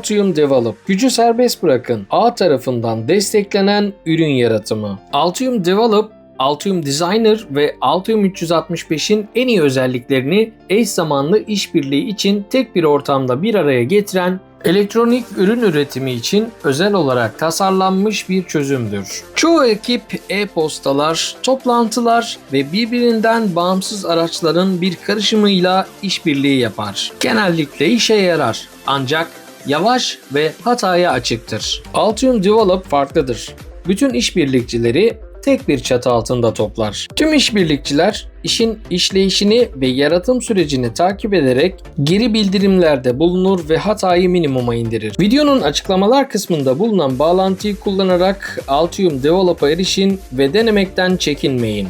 Altium Develop, gücü serbest bırakın, ağ tarafından desteklenen ürün yaratımı. Altium Develop, Altium Designer ve Altium 365'in en iyi özelliklerini eş zamanlı işbirliği için tek bir ortamda bir araya getiren, elektronik ürün üretimi için özel olarak tasarlanmış bir çözümdür. Çoğu ekip e-postalar, toplantılar ve birbirinden bağımsız araçların bir karışımıyla işbirliği yapar. Genellikle işe yarar, ancak yavaş ve hataya açıktır. Altium Develop farklıdır. Bütün işbirlikçileri tek bir çatı altında toplar. Tüm işbirlikçiler işin işleyişini ve yaratım sürecini takip ederek geri bildirimlerde bulunur ve hatayı minimuma indirir. Videonun açıklamalar kısmında bulunan bağlantıyı kullanarak Altium Develop'a erişin ve denemekten çekinmeyin.